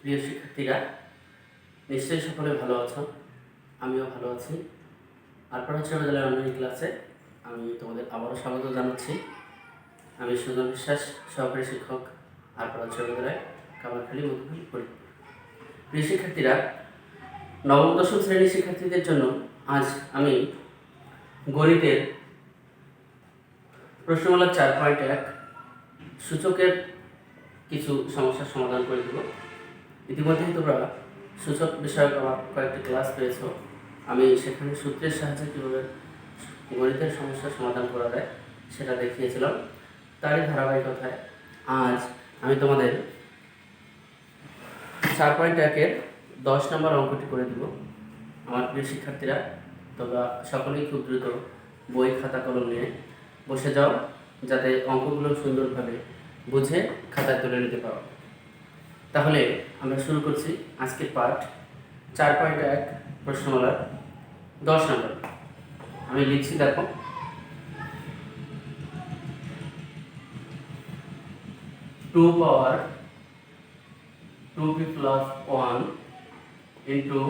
প্রিয় শিক্ষার্থীরা, নিশ্চয়ই সকলে ভালো আছো। আমিও ভালো আছি। আরপাড়া উচ্চ বিদ্যালয়ের অনলাইন ক্লাসে আমি তোমাদের আবারও স্বাগত জানাচ্ছি। আমি সুজন বিশ্বাস, সহকারী শিক্ষক, আরপাড়া উচ্চ বিদ্যালয়, কামারখালী মধুখালী ফরিদপুর। প্রিয় শিক্ষার্থীরা, নবম দশম শ্রেণীর শিক্ষার্থীদের জন্য আজ আমি গণিতের প্রশ্নমালা 4.1 সূচকের কিছু সমস্যার সমাধান করে দেব। ইতিমধ্যেই তোমরা সূচক বিষয়ক আমার কয়েকটি ক্লাস পেয়েছ। আমি সেখানে সূত্রের সাহায্যে কীভাবে গণিতের সমস্যার সমাধান করা যায় সেটা দেখিয়েছিলাম। তারই ধারাবাহিকতায় আজ আমি তোমাদের 4.1-এর 10 নম্বর অঙ্কটি করে দেব। আমার প্রিয় শিক্ষার্থীরা, তোমরা সকলেই খুব দ্রুত বই খাতা কলম নিয়ে বসে যাও, যাতে অঙ্কগুলো সুন্দরভাবে বুঝে খাতায় তুলে নিতে পারো। তাহলে আমরা শুরু করছি আজকের পাঠ 4.1 প্রশ্নমালার 10 নম্বর। আমি লিখছি, দেখো। টু পাওয়ার 2p plus 1 into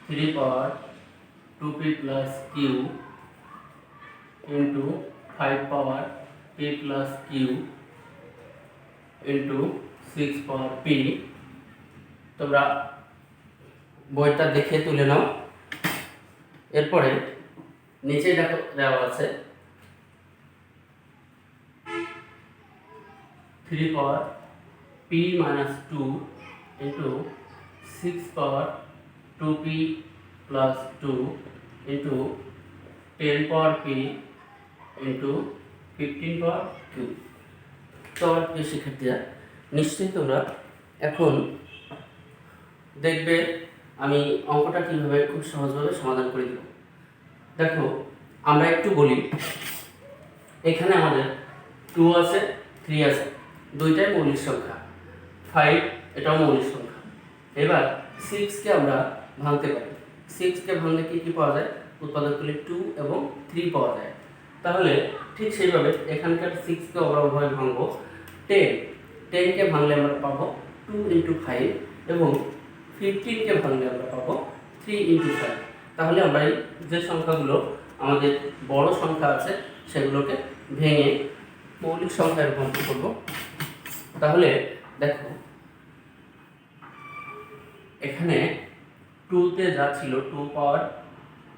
3 power 2p plus q into 5 power p plus q into 6 power p। তোমরা বইটা দেখে তুলে নাও। এরপরে নিচে দেখো দেওয়া আছে 3 power p minus 2 into 6 power 2p plus 2 into 10 power p into 15 power q। তো আমার প্রিয় শিক্ষার্থীরা, নিশ্চয়ই তোমরা এখন দেখবে আমি অঙ্কটা কীভাবে খুব সহজভাবে সমাধান করে দেব। দেখো, আমরা একটু বলি। এখানে আমাদের 2 আছে, 3 আছে, দুইটাই মৌলিক সংখ্যা। 5 এটাও মৌলিক সংখ্যা। এবার 6কে আমরা ভাঙতে পারি। 6কে ভাঙলে কি পাওয়া যায়? উৎপাদকগুলি 2 এবং 3 পাওয়া যায়। তাহলে ঠিক সেইভাবে এখানকার 6কে আমরা উভয় ভাঙবো। 10কে ভাঙলে আমরা পাবো 2 into 5 এবং 15কে ভাঙলে আমরা পাবো 3 into 5। তাহলে আমরা এই যে সংখ্যাগুলো আমাদের বড় সংখ্যা আছে সেগুলোকে ভেঙে মৌলিক সংখ্যায় রূপান্তর করব। তাহলে দেখো, এখানে 2তে যা ছিল 2 পাওয়ার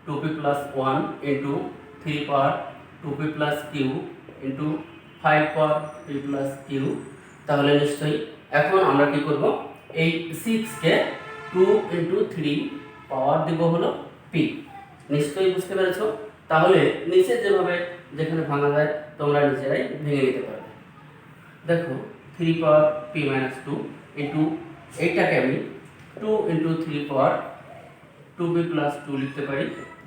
2p plus 1 into 3 power 2p plus q into 5 power p plus q। তাহলে নিশ্চয়ই এখন আমরা কি করব? এই 6কে 2 into 3 পাওয়ার দিব হলো p। নিশ্চয়ই বুঝতে পেরেছো? তাহলে নিচে যেখানে ভাঙা যায় তোমরা নিজেরাই ভেঙে নিতে পারবে। দেখো, 3 power p minus 2 into এইটাকে আমি 2 into 3 power 2p plus 2 লিখতে পারি,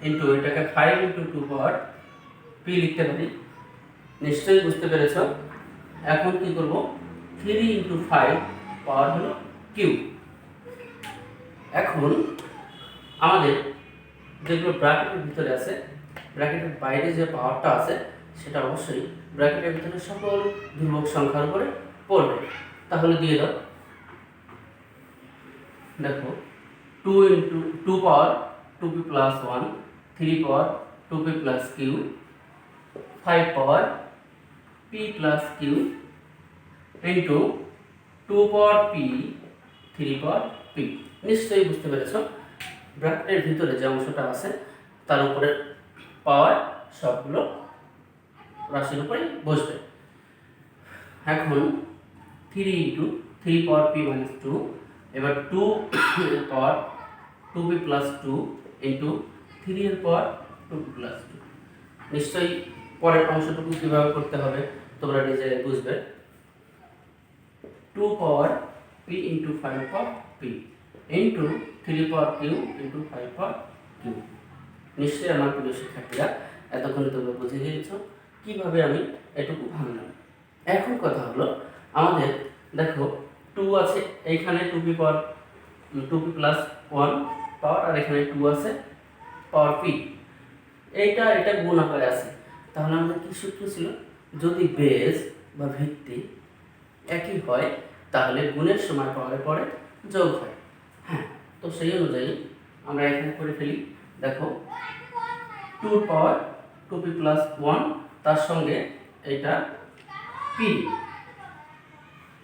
ইন্টু এটাকে 5 into 2 power p লিখতে পারি। নিশ্চয়ই বুঝতে পেরেছ? এখন কি করব? 3 into 5 পাওয়ার হলো q। এখন আমাদের যেগুলো ব্র্যাকেটের ভিতরে আছে, ব্র্যাকেটের বাইরে যে পাওয়ারটা আছে সেটা অবশ্যই ব্র্যাকেটের ভিতরে সকল ধ্রুবক সংখ্যার উপরে পড়বে। তাহলে দিয়ে দাও। দেখো, 2 into 2 power 2p plus 1, 3 power 2p plus q, 5 power p plus q into 2 power p 3 power p। নিশ্চয়ই বুঝতে পেরেছো? ব্র্যাকেটের ভিতরে যে অংশটা আছে তার উপরে পাওয়ার সবগুলো রাশির উপরেই বসবে। এখন 3 into 3 power p minus 2, এবার 2 এর পাওয়ার 2p plus 2 into 3 এর পাওয়ার 2p plus 2। নিশ্চয়ই পরের অংশটুকু কীভাবে করতে হবে তোমরা নিজেরাই বুঝবে। 2 পাওয়ার p into 5 power p into 3 power q into 5 power q। নিশ্চয়ই আমার প্রিয় শিক্ষার্থীরা, এতক্ষণে তোমরা বুঝে গিয়েছো কীভাবে আমি এটুকু ভাঙলাম। এখন কথা হলো, আমাদের দেখো 2 আছে এইখানে 2p পাওয়ার 2p plus 1 পাওয়ার, আর এখানে 2 আছে পাওয়ার p। এটা গুণ আকারে আছে। তাহলে আমাদের কি সূত্র ছিল? যদি বেস বা ভিত্তি একই হয় তাহলে গুণের সময় পাওয়ারে পরে যোগ হয়। হ্যাঁ, তো সেই অনুযায়ী আমরা এখানে করে ফেলি। দেখো 2p প্লাস 1 তার সঙ্গে এটা p,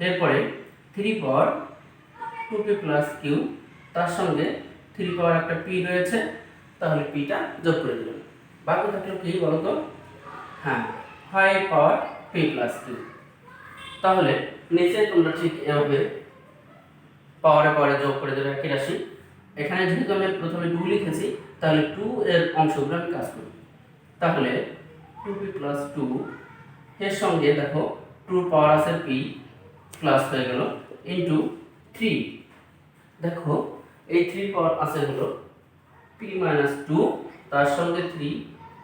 এরপরে 3p প্লাস q তার সঙ্গে 3 পাওয়ার একটা p রয়েছে, তাহলে pটা যোগ করে দিলাম। বাকি থাকলো কি বলতো? হ্যাঁ, 5p প্লাস q। তাহলে নিচে তোমরা ঠিক এভাবে পাওয়ারে যোগ করে দেবে একই রাশি। এখানে যেহেতু আমি প্রথমে 2 লিখেছি, তাহলে 2 এর অংশগুলো আমি কাজ করি। তাহলে 2p প্লাস 2 এর সঙ্গে দেখো 2 পাওয়ার আছে p প্লাস হয়ে গেল ইনটু 3। দেখো এই 3 পাওয়ার আছে হলো p মাইনাস 2 তার সঙ্গে 3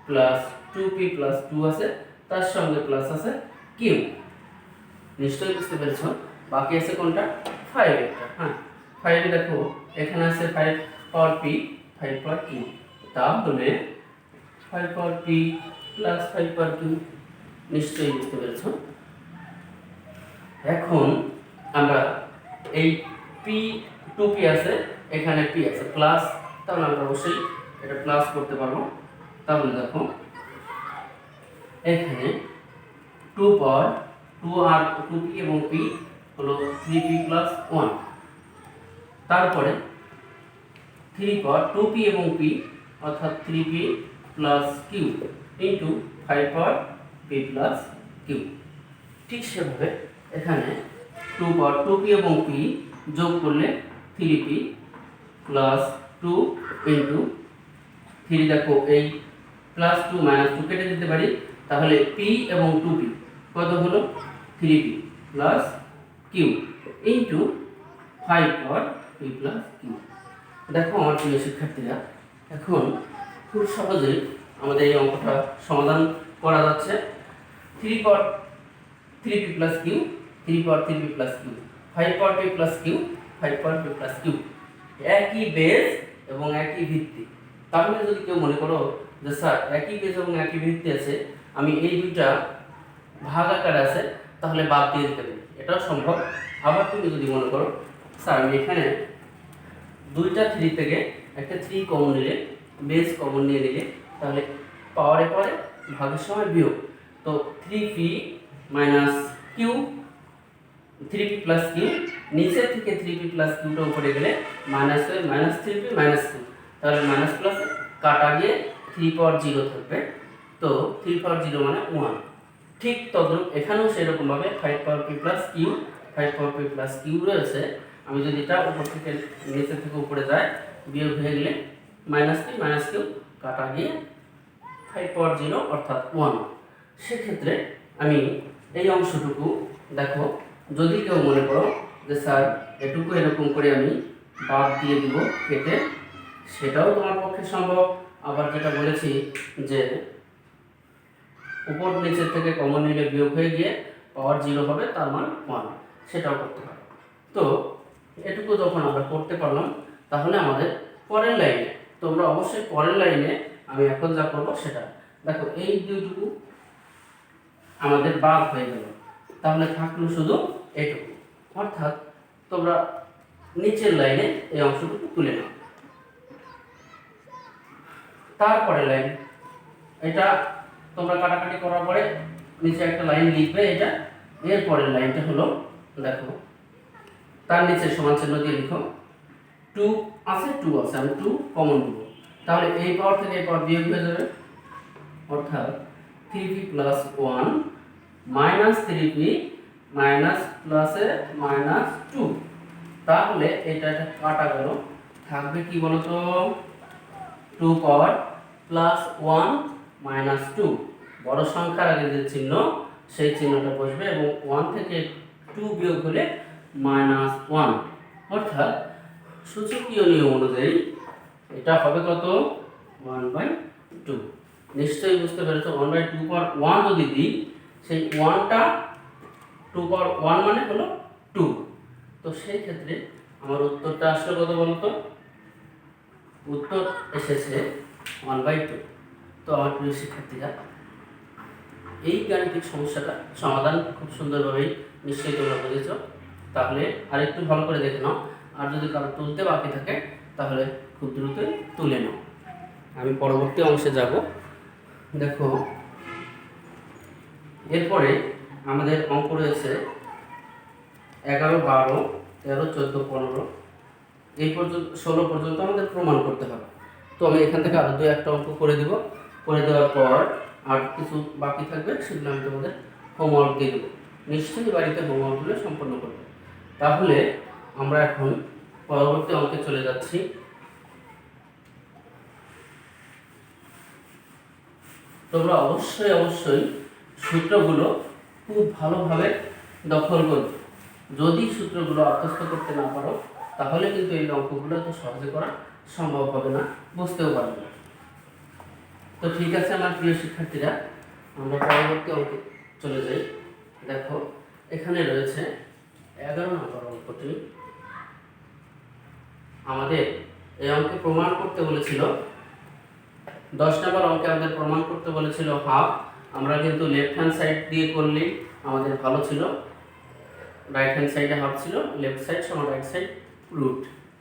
প্লাস 2p প্লাস 2 আছে তার সঙ্গে প্লাস আছে q। নিশ্চয়ই বুঝতে পেরেছো। বাকি আছে কোনটা? 5 একটা। হ্যাঁ, 5 দেখো এখানে আছে 5 পাওয়ার p 5 পাওয়ার q, তাহলে 5 পাওয়ার p প্লাস 5 পাওয়ার q। নিশ্চয়ই বুঝতে পেরেছো। এখন আমরা এই p 2p আছে, এখানে p আছে প্লাস, তাহলে আমরা অবশ্যই এটা প্লাস করতে পারবো। তাহলে দেখো এখানে 2 পাওয়ার 2 আর 2p এবং p হলো 3p প্লাস 1, তারপরে 3 পাওয়ার 2p এবং p অর্থাৎ 3p প্লাস q ইন্টু 5 পাওয়ার p প্লাস q। ঠিক সেভাবে এখানে 2 পাওয়ার 2p এবং p যোগ করলে 3p প্লাস 2 ইন্টু 3, দেখো এই প্লাস 2 মাইনাস 2 কেটে দিতে পারি, তাহলে p এবং 2p কত হলো? 3p প্লাস q ইন্টু 5 পাওয়ার p প্লাস q। দেখো আমার প্রিয় শিক্ষার্থীরা, এখন খুব সহজেই আমাদের এই অঙ্কটা সমাধান করা যাচ্ছে। 3 পাওয়ার 3p প্লাস q, 3 পাওয়ার 3p প্লাস q, 5 পাওয়ার p প্লাস q, 5 পাওয়ার p প্লাস q, একই বেস এবং একই ভিত্তি। তাহলে যদি কেউ মনে করো যে স্যার একই বেস এবং একই ভিত্তি আছে, আমি এই দুইটা ভাগ আকারে আছে, তাহলে বাদ দিয়ে দিতে পারি, এটাও সম্ভব। আবার তুমি যদি মনে করো স্যার আমি এখানে দুইটা 3 থেকে একটা 3 কমন নিলে, বেস কমন নিয়ে নিলে, তাহলে পাওয়ারে পরে ভাগের সময় বিয়োগ, তো 3p minus q, 3p plus q, নিচে থেকে 3p প্লাস qটা উপরে গেলে মাইনাস হয়ে মাইনাস 3p মাইনাস q, তাহলে মাইনাস প্লাস কাটা গিয়ে 3 পাওয়ার 0 থাকবে, তো 3 পাওয়ার 0 মানে 1। ঠিক তদ্রুপ এখানেও সেরকমভাবে 5 পাওয়ার p প্লাস q, 5 পাওয়ার p প্লাস q রয়েছে। আমি যদি এটা উপর থেকে নিচে থেকে উপরে যায়, বিয়োগ হয়ে গেলে মাইনাস p মাইনাস q কাটা গিয়ে 5 পাওয়ার 0 অর্থাৎ 1। সেক্ষেত্রে আমি এই অংশটুকু দেখো, যদি কেউ মনে করো যে স্যার এটুকু এরকম করে আমি বাদ দিয়ে দিব কেটে, সেটাও তোমার পক্ষে সম্ভব। আবার যেটা বলেছি যে উপর নিচের থেকে কমন নিলে বিয়োগ হয়ে গিয়ে পাওয়ার 0 হবে, তার মান 1, সেটাও করতে পারো। তো এটুকু যখন আমরা করতে পারলাম, তাহলে আমাদের পরের লাইনে, তোমরা অবশ্যই পরের লাইনে আমি এখন যা করবো সেটা দেখো, এই দুইটুকু আমাদের বাদ হয়ে গেল, তাহলে থাকলো শুধু এটুকু, অর্থাৎ তোমরা নিচের লাইনে এই অংশটুকু তুলে নাও। তারপরে লাইন, এটা তোমরা কাটাকাটি করার পরে নিচে একটা লাইন লিখবে, এটা এরপরের লাইনটা হলো দেখো, তার নিচে সমান চিহ্ন দিয়ে লিখো 2 আছে 2 আছে, আমি 2 কমন দেবো, তাহলে এই পাওয়ার থেকে এই পাওয়ার বিয়োগ হয়ে যাবে, অর্থাৎ 3p plus 1 minus 3p minus প্লাসে মাইনাস 2, তাহলে এটা কাটা গেল, থাকবে কি বলতো? 2 পাওয়ার প্লাস 1 মাইনাস 2, বড় সংখ্যার আগে যে চিহ্ন সেই চিহ্নটা বসবে এবং 1 থেকে 2 বিয়োগ হলে মাইনাস 1, অর্থাৎ সূচকীয় নিয়ম অনুযায়ী এটা হবে কত? 1/2। নিশ্চয়ই বুঝতে পেরেছো। 1/2 পাওয়ার 1 যদি দিই, সেই 1টা 2 পাওয়ার 1 মানে হলো 2, তো সেই ক্ষেত্রে আমার উত্তরটা আসলে কত বলতো? উত্তর এসেছে 1/2। তো আমার প্রিয় শিক্ষার্থীরা, এই গাণিতিক সমস্যাটা সমাধান খুব সুন্দরভাবেই নিশ্চয়ই তোমরা বুঝেছ। তাহলে আরেকটু ভালো করে দেখে নাও, আর যদি কারো তুলতে বাকি থাকে তাহলে খুব দ্রুতই তুলে নাও। আমি পরবর্তী অংশে যাব। দেখো, এরপরে আমাদের অঙ্ক রয়েছে 11, 12, 13, 14, 15 এই পর্যন্ত 16 পর্যন্ত আমাদের প্রমাণ করতে হবে। তো আমি এখান থেকে আরও 2-1টা অঙ্ক করে দিব। করে দেওয়ার পর আর কিছু বাকি থাকবে, সেগুলো আমি তোমাদের হোমওয়ার্ক দিয়ে দেবো। নিশ্চয়ই বাড়িতে হোমওয়ার্কগুলো সম্পন্ন করবে। তাহলে আমরা এখন পরবর্তী অঙ্কে চলে যাচ্ছি। তোমরা অবশ্যই সূত্রগুলো খুব ভালোভাবে দখল করবে। যদি সূত্রগুলো আত্মস্থ করতে না পারো তাহলে কিন্তু এই অঙ্কগুলো তো সহজে করা সম্ভব হবে না, বুঝতেও পারবে না। তো ঠিক আছে আমার প্রিয় শিক্ষার্থীরা, আমরা পরবর্তী অঙ্কে চলে যাই। দেখো, এখানে রয়েছে 11 নম্বর অঙ্কটি। আমাদের এই অঙ্কে প্রমাণ করতে বলেছিল 10 নম্বর অঙ্কে আমাদের প্রমাণ করতে বলেছিল হাফ। আমরা কিন্তু লেফট হ্যান্ড সাইড দিয়ে করলে আমাদের ভালো ছিল। রাইট হ্যান্ড সাইডে হাফ ছিল, লেফট সাইড সমান রাইট সাইড রুট,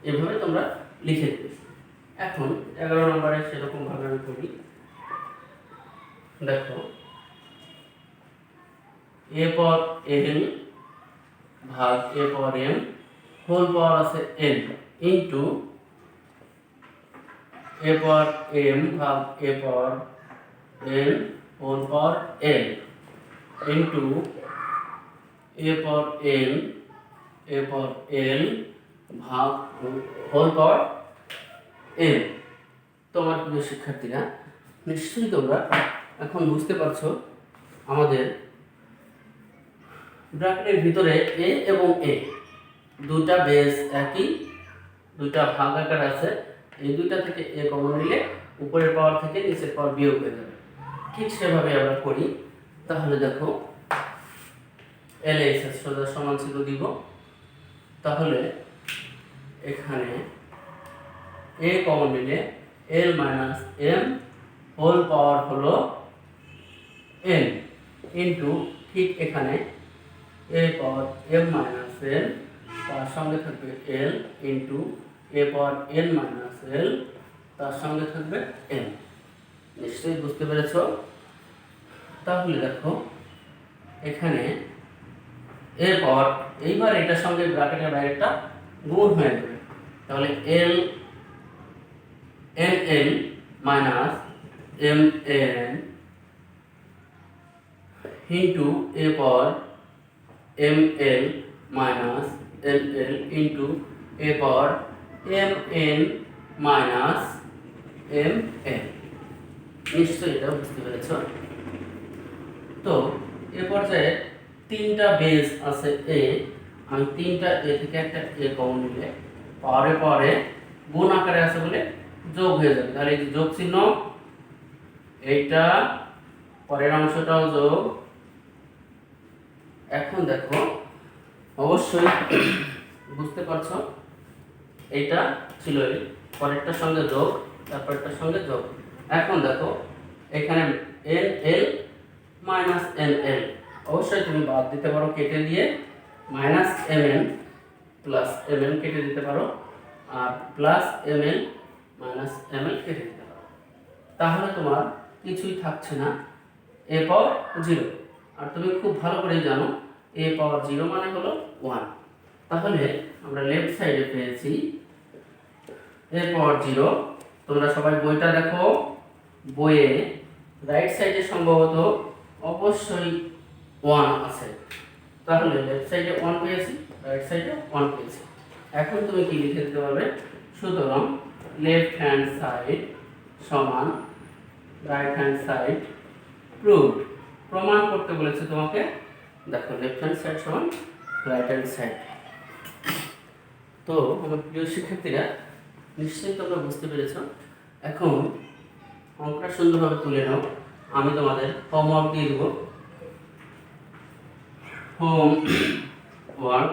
এভাবে তোমরা লিখে দেবে। এখন 11 নম্বরে সেরকমভাবে আমি করি। দেখো, a পর n ভাগ a পর m হোল পাওয়ার আছে n ইন্টু a পর m ভাগ a পর n whole power n into a পর n a পর l ভাগ হোল পাওয়ার n। তোমার প্রিয় শিক্ষার্থীরা, নিশ্চয়ই তোমরা এখন বুঝতে পারছো আমাদের ব্র্যাকেটের ভিতরে a এবং a দুটা বেস একই, দুটা ভাগ আকার আছে। এই দুইটা থেকে a কমন নিলে উপরের পাওয়ার থেকে নিচের পাওয়ার বিয়োগ হয়ে যাবে। ঠিক সেভাবে আমরা করি। তাহলে দেখো, LHS সোজা সমান ছিল দিব। তাহলে এখানে a কমন নিলে l minus m whole power হলো n ইন্টু ঠিক এখানে a power m minus n তার সঙ্গে থাকবে l into a power n minus l তার সঙ্গে থাকবে n। নিশ্চয়ই বুঝতে পেরেছ? তাহলে দেখো, এখানে এর পাওয়ার এইবার এটার সঙ্গে ব্র্যাকেটের বাইরেটা গুণ হয়ে যাবে। তাহলে l n minus m n into a power m l minus l l into a power m n minus m n। নিশ্চয়ই এটা বুঝতে পেরেছ? তো এ পর্যায়ে তিনটা বেস আছে a, আমি তিনটা a থেকে একটা a কমন নিলে পাওয়ারে গুণ আকারে আছে বলে যোগ হয়ে যাবে। তাহলে এই যে যোগ চিহ্ন, এইটা পরের অংশটাও যোগ। এখন দেখো, অবশ্যই বুঝতে পারছো এইটা ছিল এই পরেরটার সঙ্গে যোগ, তারপরেরটার সঙ্গে যোগ। এখন দেখো, এখানে n l minus n l অবশ্যই তুমি বাদ দিতে পারো কেটে দিয়ে, minus m n plus m n কেটে দিতে পারো, আর plus m l minus m l কেটে দিতে পারো। তাহলে তোমার কিছুই থাকছে না, a পাওয়ার 0। আর তুমি খুব ভালো করে জানো a পাওয়ার 0 মানে হলো 1। তাহলে আমরা লেফট সাইডে পেয়েছি a পাওয়ার 0। তোমরা সবাই বইটা দেখো, বইয়ে রাইট সাইডে সম্ভবত অবশ্যই 1 আছে। তাহলে লেফট সাইডে 1 পেয়েছি, রাইট সাইডে 1 পেয়েছি। এখন তুমি কি লিখে দিতে পারবে? সুতরাং লেফট হ্যান্ড সাইড সমান রাইট হ্যান্ড সাইড প্রুভড। প্রমাণ করতে বলেছে তোমাকে। দেখো, লেফট হ্যান্ড সাইড সমান রাইট হ্যান্ড সাইড। তো আমার প্রিয় শিক্ষার্থীরা, নিশ্চয়ই তোমরা বুঝতে পেরেছ। এখন অঙ্কটা সুন্দরভাবে তুলে নাও। আমি তোমাদের হোমওয়ার্ক দিয়ে দেবো। হোমওয়ার্ক,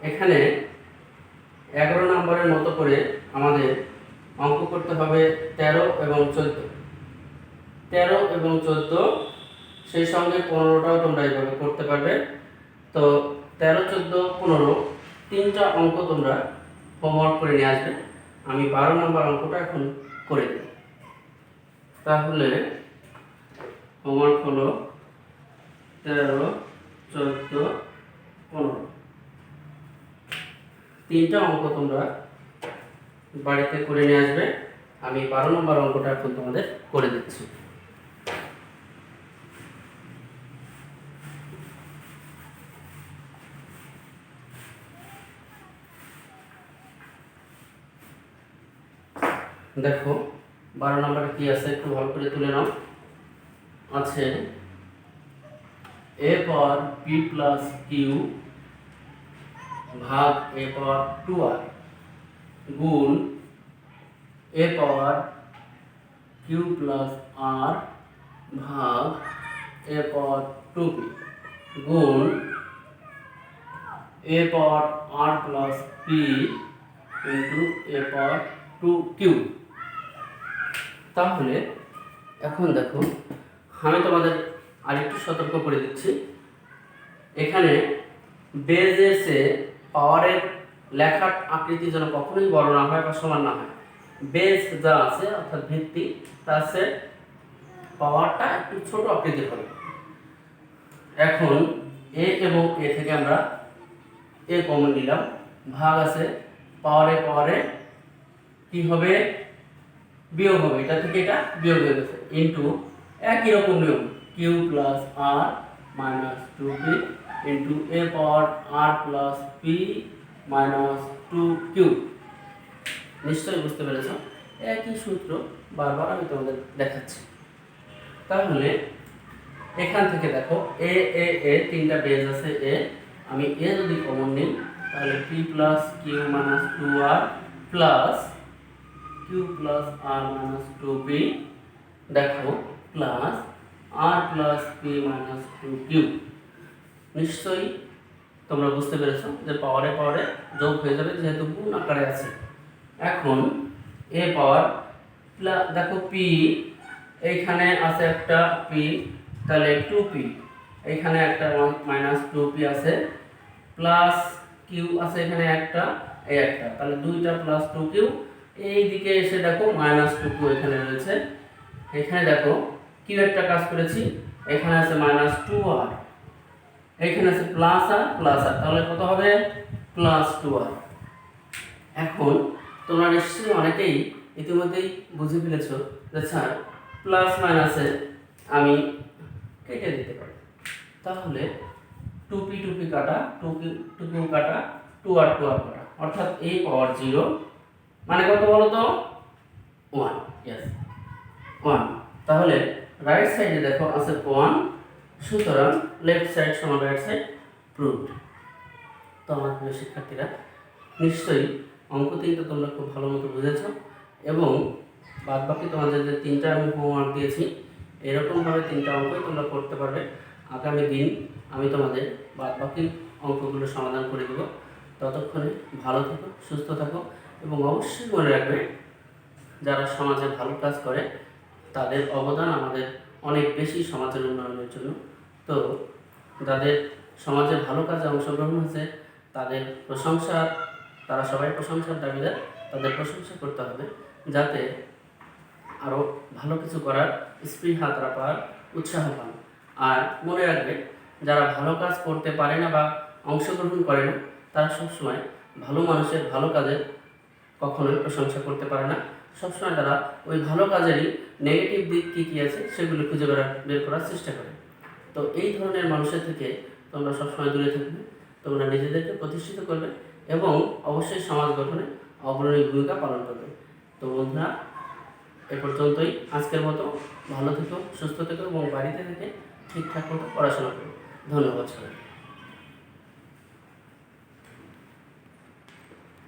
এখানে 11 নম্বরের মতো করে আমাদের অঙ্ক করতে হবে 13 এবং 14। 13 এবং 14, সেই সঙ্গে 15টাও তোমরা এইভাবে করতে পারবে। তো 13, 14, 15 তিনটা অঙ্ক তোমরা হোমওয়ার্ক করে নিয়ে আসবে। আমি 12 নম্বর অঙ্কটা এখন করে দিই। তাহলে হোমওয়ার্ক হলো 13, 14, 15 তিনটা অঙ্ক তোমরা বাড়িতে করে নিয়ে আসবে। আমি 12 নম্বর অঙ্কটা এখন তোমাদের করে দিচ্ছি। দেখো 12 নম্বরে কি আছে একটু ভালো করে তুলে নাও। আছে a power p plus Q ভাগ a পাওয়ার 2r গুণ a power Q plus r ভাগ a পাওয়ার 2p গুণ a power r plus p into a power 2q। তাহলে এখন দেখো আমি তোমাদের আরেকটু সতর্ক করে দিচ্ছি, এখানে বেজের চেয়ে পাওয়ারের লেখার আকৃতি যেন কখনোই বড় না হয় বা সমান না হয়। বেজ যা আছে অর্থাৎ ভিত্তি তার চেয়ে পাওয়ারটা একটু ছোট আকৃতির হবে। এখন এ এবং এ থেকে আমরা এ কমন নিলাম, ভাগ আছে পাওয়ারে কি হবে বিয়োগ হবে, এটা থেকে এটা বিয়োগ হয়ে গেছে ইন্টু একই রকম নিয়ম Q plus r minus 2p into এ পাওয়ার আর প্লাস পি মাইনাস 2q। নিশ্চয়ই বুঝতে পেরেছ, একই সূত্র বারবার আমি তোমাদের দেখাচ্ছি। তাহলে এখান থেকে দেখো এ এ এ তিনটা বেজ আছে এ, আমি এ যদি কমন নিই তাহলে p plus q minus 2r plus q plus r minus 2p দেখো plus r plus p minus 2q। নিশ্চয়ই তোমরা বুঝতে পেরেছো যে পাওয়ারে যোগ হয়ে যাবে যেহেতু গুণ আকারে আছে। এখন এ পাওয়ার দেখো পি এইখানে আছে একটা পি তাহলে 2p, এইখানে একটা মাইনাস 2p আছে প্লাস কিউ আছে এখানে একটা এই একটা, তাহলে দুইটা প্লাস 2q। এই দিকে এসে দেখো মাইনাস 2q এখানে রয়েছে, এখানে দেখো কি একটা কাজ করেছি, এখানে আছে মাইনাস 2r, এখানে আছে প্লাস আর, তাহলে কত হবে প্লাস 2r। এখন তোমরা নিশ্চয়ই অনেকেই ইতিমধ্যেই বুঝে ফেলেছো যে স্যার প্লাস মাইনাসে আমি কেটে দিতে পারি, তাহলে 2p কাটা 2q কাটা 2r কাটা, অর্থাৎ a পাওয়ার 0 মানে কত বলো তো 1। यस 1। তাহলে রাইট সাইডে দেখো আছে 1, সুতরাং লেফট সাইড সমান রাইট সাইড প্রুভড। তো আমার প্রিয় শিক্ষার্থীরা নিশ্চয়ই অঙ্ক তিনটা তোমরা খুব ভালো মতো বুঝেছ এবং বাদ বাকি তোমাদের যে তিনটা আমি হোমওয়ার্ক দিয়েছি এরকমভাবে তিনটা অঙ্কই তোমরা করতে পারবে। আগামী দিন আমি তোমাদের বাদ বাকি অঙ্কগুলো সমাধান করে দেবো। ততক্ষণে ভালো থেকো, সুস্থ থাকো এবং অবশ্যই মনে রাখবে যারা সমাজে ভালো কাজ করে তাদের অবদান আমাদের অনেক বেশি সমাজের উন্নয়নের জন্য। তো যাদের সমাজে ভালো কাজে অংশগ্রহণ হয়েছে তাদের তারা সবাই প্রশংসার দাবিদার, তাদের প্রশংসা করতে হবে যাতে আরও ভালো কিছু করার স্পৃহা তারা পাওয়ার উৎসাহ পান। আর মনে রাখবে যারা ভালো কাজ করতে পারে না বা অংশগ্রহণ করে না তারা সবসময় ভালো মানুষের ভালো কাজের কখনোই প্রশংসা করতে পারে না, সবসময় তারা ওই ভালো কাজেরই নেগেটিভ দিক কী আছে সেগুলো খুঁজে বের করার চেষ্টা করে। তো এই ধরনের মানুষের থেকে তোমরা সবসময় দূরে থাকবে, তোমরা নিজেদেরকে প্রতিষ্ঠিত করবে এবং অবশ্যই সমাজ গঠনে অগ্রণী ভূমিকা পালন করবে। তো বন্ধুরা এ পর্যন্তই আজকের মতো। ভালো থেকো, সুস্থ থেকো এবং বাড়িতে থেকে ঠিকঠাক মতো পড়াশোনা করো। ধন্যবাদ সবাই।